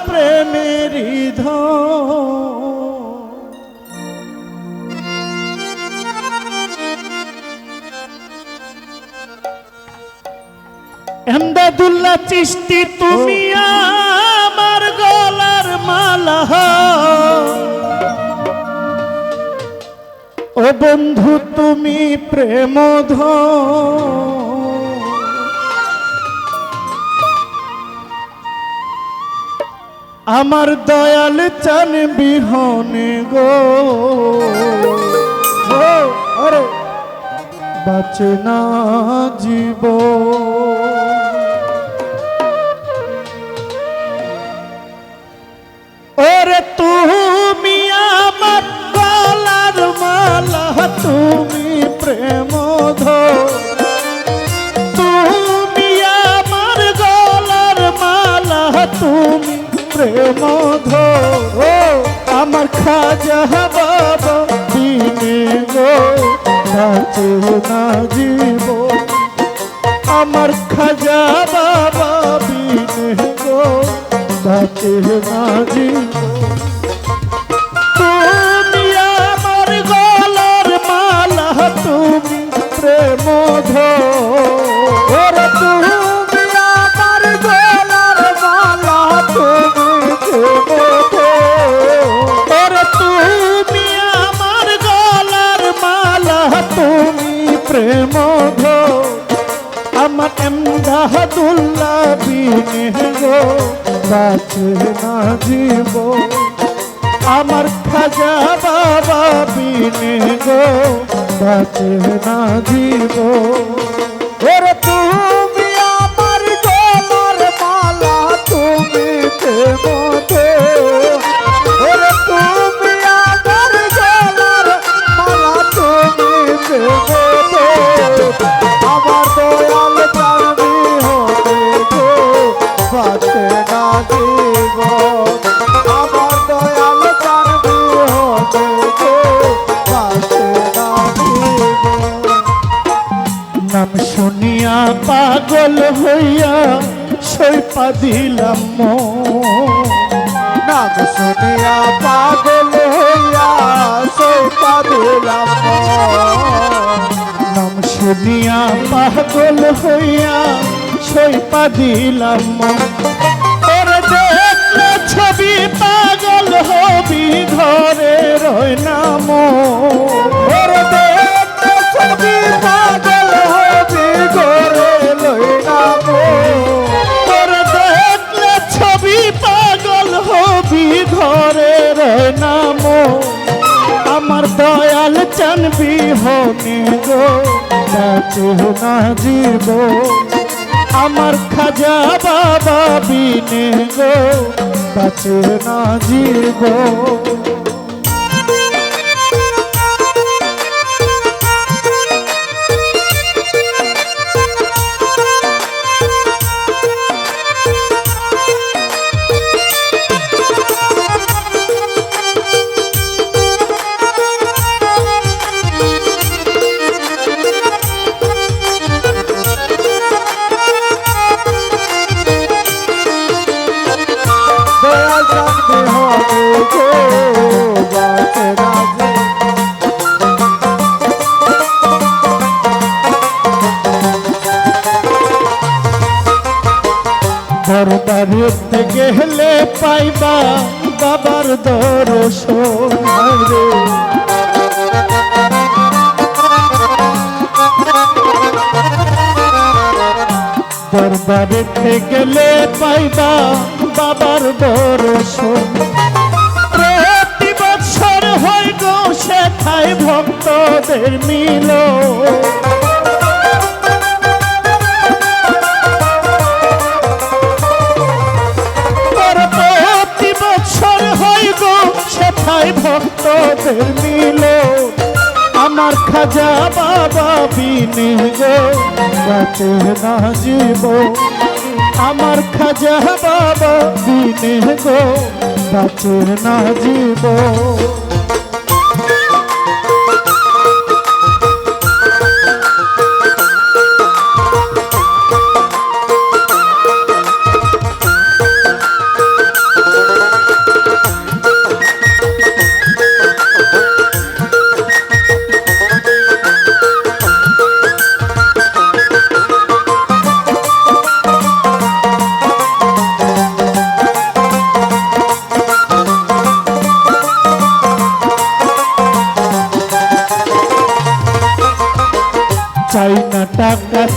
প্রেমেরই ধন। এমদাদুল্লাহ চিশতি তুমি আমার গলার মালা, ও বন্ধু তুমি প্রেমধন। আমার দয়াল চান বিহনে গো, আরে বাঁচে না জীবন। ওরে তুমি আমার গলার মালা, তুমি প্রেমধন। তুমি আমার গলার মালা, তুমি প্রেমধন। আমার খাজা বাবা বিনে গো বাঁচে না জীবন। আমার খাজা বাবা বিনে গো বাঁচে না জীবন। তুমি আমার গলার মালা, তুমি প্রেমধন। তুমি আমার গলার মালা, তুমি প্রেমধন। তুমি আমার গলার মালা, তুমি প্রেমধন। আমার এমদাদুল্লাহ বিনে গো বাঁচে না জীবন। আমার খাজা বাবা বিনে গো বাঁচে না জীবন। ওরে তুমি আমার গলার মালা, তুমি প্রেমধন। ওরে তুমি আমার গলার মালা, তুমি প্রেমধন। আমার দয়াল চাঁদি হবে গো বাঁচে না জীবন। আমার দয়াল চাঁদি হবে গো বাঁচে না জীবন। নাম শুনিয়া পাগল হইয়া সইপা দিলাম মন। নাম শুনিয়া পাগল হইয়া সইপা দিলাম মন। নাম শুনিয়া পাগল হইয়া সইপা দিলাম মন। ওরে দেখলে ছবি পাগল হবি ঘরে রয় না মন। ওরে দেখলে ছবি পাগল হবি ঘরে রয় না মন। ওরে দেখলে ছবি পাগল হবি ঘরে রয় না মন। আমার দয়াল চান বিহনে গো বাঁচে না জীবন। আমার খাজা বাবা বিনে গো বাঁচে না জীবন। দরবারে গেলে পাইবা বাবার দর্শন রে। দরবারে গেলে পাইবা বাবার দর্শন। প্রতি বৎসর হয় গো সেথায় ভক্তদের মিলন। সেথায় ভক্তদের মিলন। আমার খাজা বাবা বিনে গো বাঁচে না জীবন। আমার খাজা বাবা বিনে গো বাঁচে না জীবন।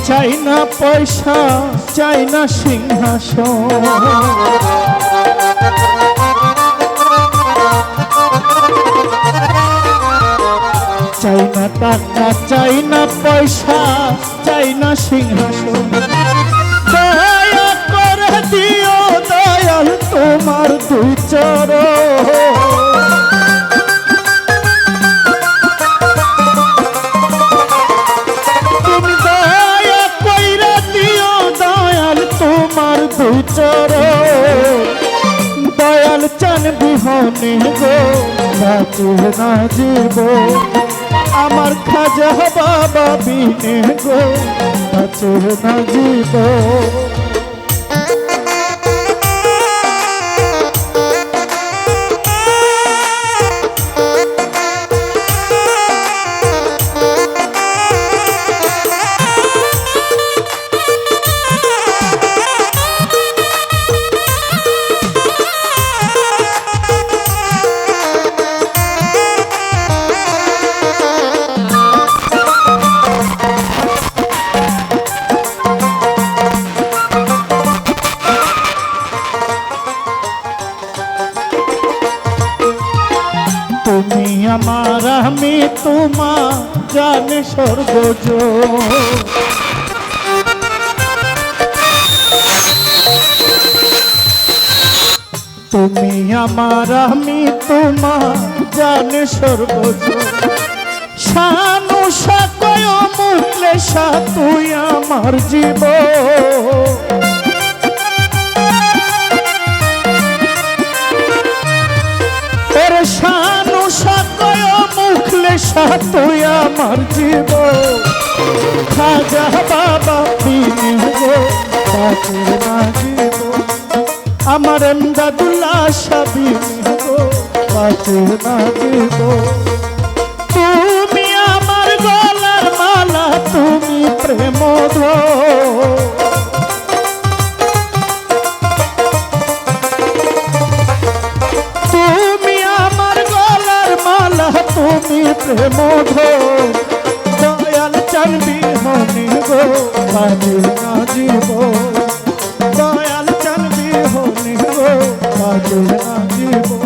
চাই না পয়সা, চাই না সিংহাসন, চাই না টাকা, চাই না পয়সা, চাই না সিংহাসন। দয়া করে দিও দয়াল তোমার দুই চরণ, তুমি দয়া কইরা দিও দয়াল তোমার দুই চরণ। দয়াল চান বিহনে গো বাঁচে না জীবন, আমার খাজা বাবা বিনে গো বাঁচে না জীবন। তুমি আমার আমি তোমার জানে সর্বজ, তুমি আমার আমি তোমার জানে সর্বজ। শানু সাকয় মুখলে সা তুই আমার জীবন, শানু সাকয় মুখলে তুই আমার জীবন। খাজা বাবা বিনে গো বাঁচে না জীবন, আমার এমদাদুল্লাহ শাহ বিনে গো বাঁচে না জীবন। তুমি আমার গলার মালা, তুমি প্রেম ধর, তুমি প্রেম ধর। দয়াল চান বিহনে গো বাঁচে না জীবন, দয়াল চান বিহনে গো বাঁচে না জীবন।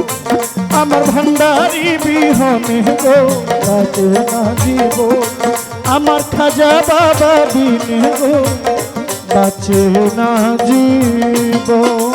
আমার ভান্ডারি বিহনে গো বাঁচে না জীবন, আমার খাজা বাবা বিনে গো বাঁচে না জীবন।